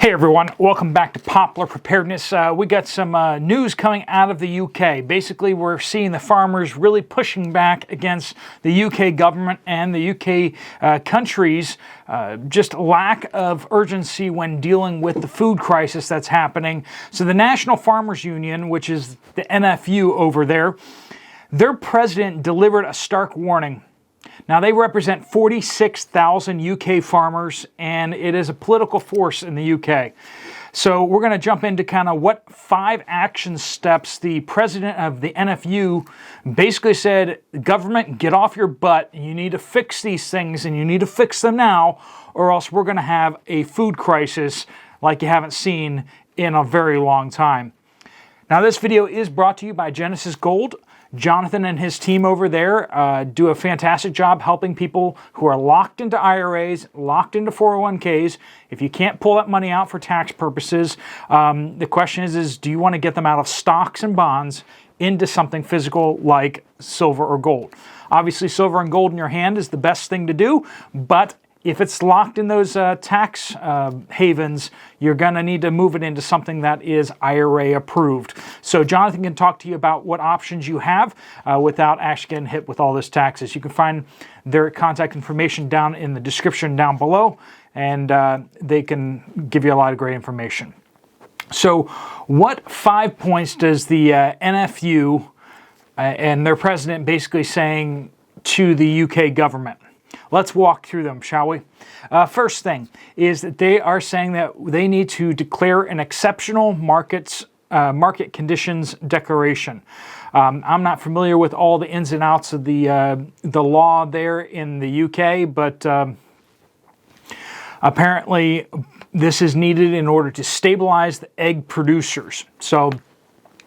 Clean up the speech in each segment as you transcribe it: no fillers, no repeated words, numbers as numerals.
Hey everyone, welcome back to Poplar Preparedness. We got some news coming out of the UK. Basically, we're seeing the farmers really pushing back against the UK government and the UK country's just lack of urgency when dealing with the food crisis that's happening. So the National Farmers Union, which is the NFU over there, their president delivered a stark warning. Now, they represent 46,000 UK farmers, and it is a political force in the UK. So we're going to jump into kind of what 5 action steps the president of the NFU basically said, government, get off your butt. You need to fix these things, and you need to fix them now, or else we're going to have a food crisis like you haven't seen in a very long time. Now, this video is brought to you by Genesis Gold. Jonathan and his team over there do a fantastic job helping people who are locked into IRAs, locked into 401ks. If you can't pull that money out for tax purposes, the question is do you want to get them out of stocks and bonds into something physical like silver or gold? Obviously, silver and gold in your hand is the best thing to do, but if it's locked in those tax havens, you're going to need to move it into something that is IRA approved. So Jonathan can talk to you about what options you have without actually getting hit with all this taxes. You can find their contact information down in the description down below, and they can give you a lot of great information. So what 5 points does the NFU and their president basically saying to the UK government? Let's walk through them, shall we? First thing is that they are saying that they need to declare an exceptional market conditions declaration. I'm not familiar with all the ins and outs of the law there in the UK, but apparently this is needed in order to stabilize the egg producers. So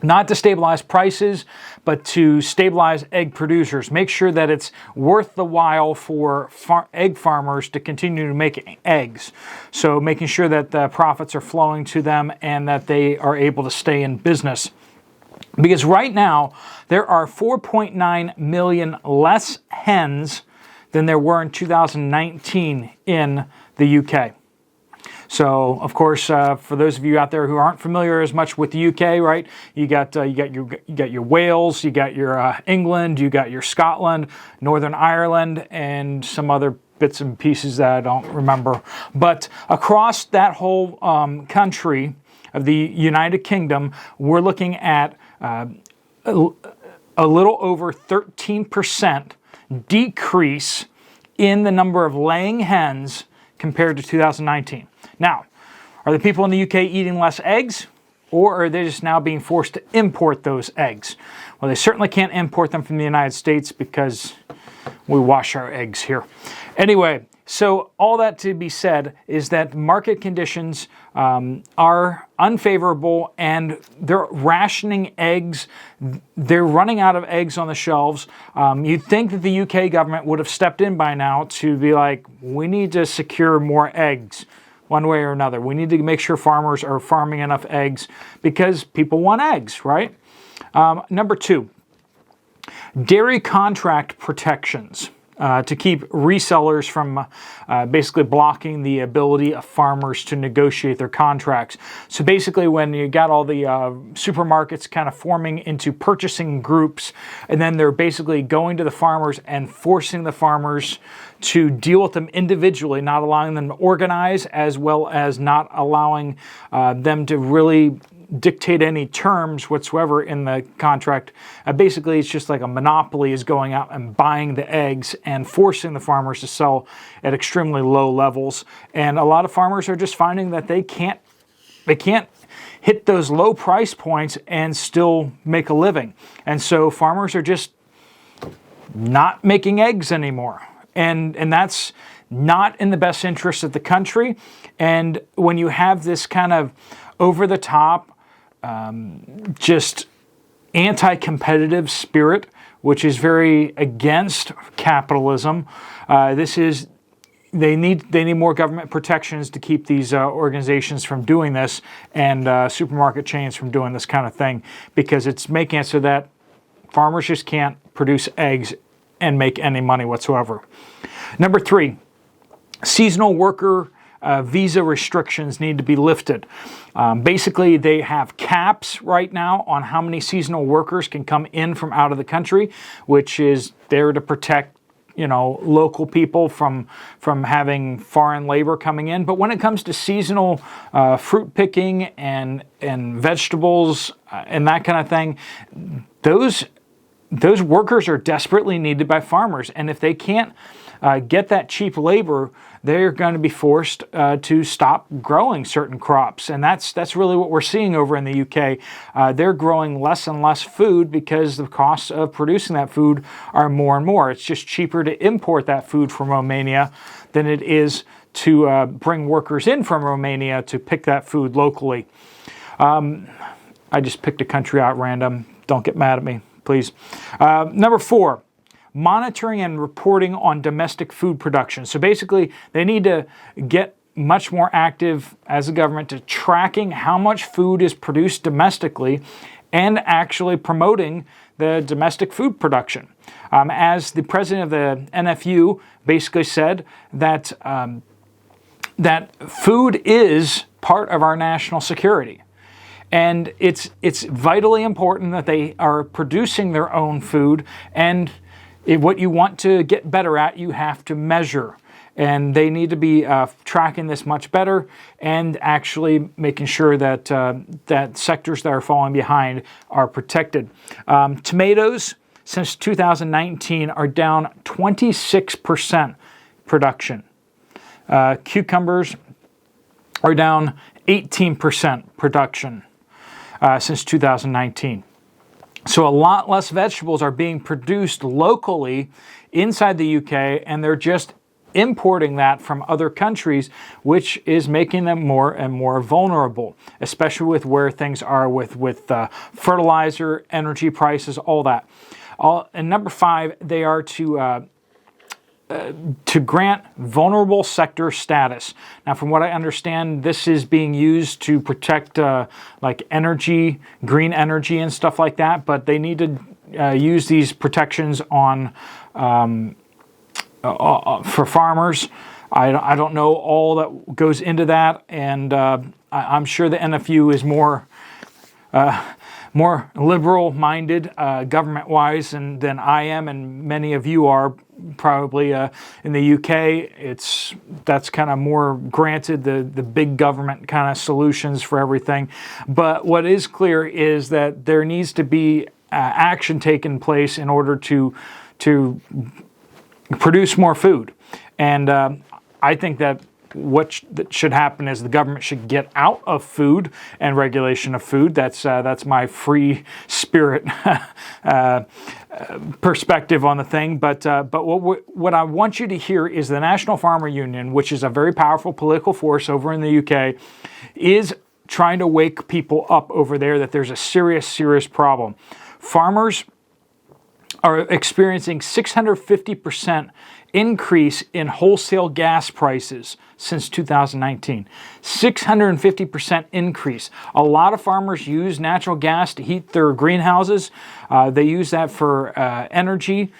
not to stabilize prices, but to stabilize egg producers. Make sure that it's worth the while for egg farmers to continue to make eggs. So making sure that the profits are flowing to them and that they are able to stay in business. Because right now, there are 4.9 million less hens than there were in 2019 in the UK. So, of course, for those of you out there who aren't familiar as much with the UK, right? You got your Wales, you got your England, you got your Scotland, Northern Ireland, and some other bits and pieces that I don't remember. But across that whole country of the United Kingdom, we're looking at a little over 13% decrease in the number of laying hens compared to 2019. Now, are the people in the UK eating less eggs, or are they just now being forced to import those eggs? Well, they certainly can't import them from the United States because we wash our eggs here. Anyway, so all that to be said is that market conditions are unfavorable and they're rationing eggs. They're running out of eggs on the shelves. You'd think that the UK government would have stepped in by now to be like, we need to secure more eggs one way or another. We need to make sure farmers are farming enough eggs because people want eggs, right? Number 2, dairy contract protections. To keep resellers from basically blocking the ability of farmers to negotiate their contracts. So basically when you got all the supermarkets kind of forming into purchasing groups, and then they're basically going to the farmers and forcing the farmers to deal with them individually, not allowing them to organize, as well as not allowing them to really dictate any terms whatsoever in the contract. Basically, it's just like a monopoly is going out and buying the eggs and forcing the farmers to sell at extremely low levels. And a lot of farmers are just finding that they can't hit those low price points and still make a living. And so farmers are just not making eggs anymore. And that's not in the best interest of the country. And when you have this kind of over-the-top, just anti-competitive spirit, which is very against capitalism, they need more government protections to keep these organizations from doing this and supermarket chains from doing this kind of thing, because it's making it so that farmers just can't produce eggs and make any money whatsoever. Number 3, seasonal worker visa restrictions need to be lifted. Basically, they have caps right now on how many seasonal workers can come in from out of the country, which is there to protect local people from having foreign labor coming in. But when it comes to seasonal fruit picking and vegetables and that kind of thing, those workers are desperately needed by farmers. And if they can't get that cheap labor, they're going to be forced to stop growing certain crops. And that's really what we're seeing over in the UK. They're growing less and less food because the costs of producing that food are more and more. It's just cheaper to import that food from Romania than it is to bring workers in from Romania to pick that food locally. I just picked a country out random. Don't get mad at me, please. Number 4. Monitoring and reporting on domestic food production. So basically, they need to get much more active as a government to tracking how much food is produced domestically and actually promoting the domestic food production. As the president of the NFU basically said that, that food is part of our national security. And it's vitally important that they are producing their own food, and what you want to get better at, you have to measure. And they need to be tracking this much better and actually making sure that that sectors that are falling behind are protected. Tomatoes, since 2019, are down 26% production. Cucumbers are down 18% production since 2019. So a lot less vegetables are being produced locally inside the UK, and they're just importing that from other countries, which is making them more and more vulnerable, especially with where things are with fertilizer, energy prices, all that. And number 5, they are to grant vulnerable sector status. Now, from what I understand, this is being used to protect like energy, green energy and stuff like that, but they need to use these protections on for farmers. I don't know all that goes into that, and I'm sure the NFU is more liberal-minded government-wise than I am, and many of you are probably in the UK. That's kind of more granted the big government kind of solutions for everything. But what is clear is that there needs to be action taken place in order to produce more food. And I think that what should happen is the government should get out of food and regulation of food. That's my free spirit perspective on the thing. But what I want you to hear is the National Farmer Union, which is a very powerful political force over in the UK, is trying to wake people up over there that there's a serious problem. Farmers are experiencing 650% increase in wholesale gas prices since 2019. 650% increase. A lot of farmers use natural gas to heat their greenhouses. They use that for energy.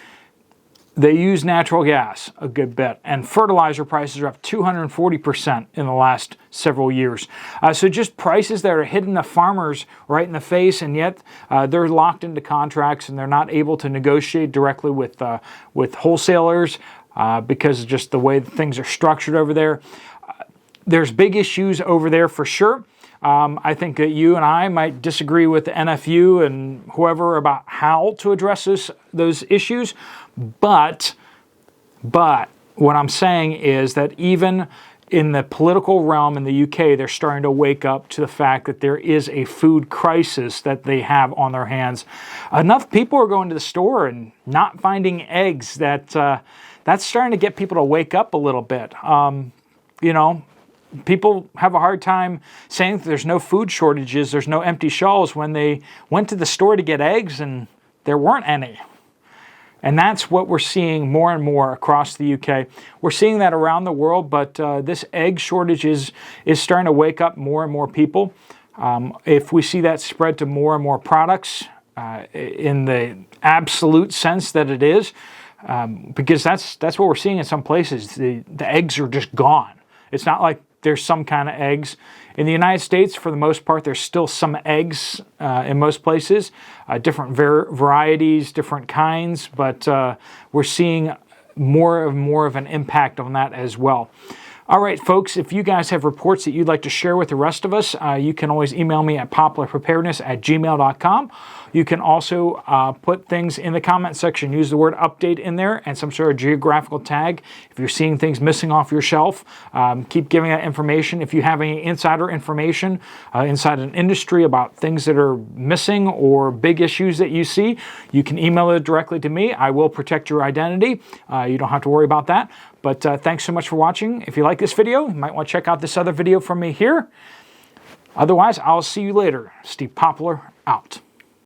They use natural gas a good bit. And fertilizer prices are up 240% in the last several years. So just prices that are hitting the farmers right in the face, and yet they're locked into contracts and they're not able to negotiate directly with wholesalers because of just the way that things are structured over there. There's big issues over there for sure. I think that you and I might disagree with the NFU and whoever about how to address those issues, but what I'm saying is that even in the political realm in the UK, they're starting to wake up to the fact that there is a food crisis that they have on their hands. Enough people are going to the store and not finding eggs that's starting to get people to wake up a little bit. People have a hard time saying that there's no food shortages, there's no empty shelves when they went to the store to get eggs and there weren't any. And that's what we're seeing more and more across the UK. We're seeing that around the world, but this egg shortage is starting to wake up more and more people. If we see that spread to more and more products in the absolute sense that it is, because that's what we're seeing in some places. The eggs are just gone. It's not like there's some kind of eggs. In the United States, for the most part, there's still some eggs in most places, different varieties, different kinds, but we're seeing more of an impact on that as well. All right, folks, if you guys have reports that you'd like to share with the rest of us, you can always email me at poplarpreparedness@gmail.com. You can also put things in the comment section. Use the word update in there and some sort of geographical tag. If you're seeing things missing off your shelf, keep giving that information. If you have any insider information inside an industry about things that are missing or big issues that you see, you can email it directly to me. I will protect your identity. You don't have to worry about that. But thanks so much for watching. If you like this video, you might want to check out this other video from me here. Otherwise, I'll see you later. Steve Poplar, out.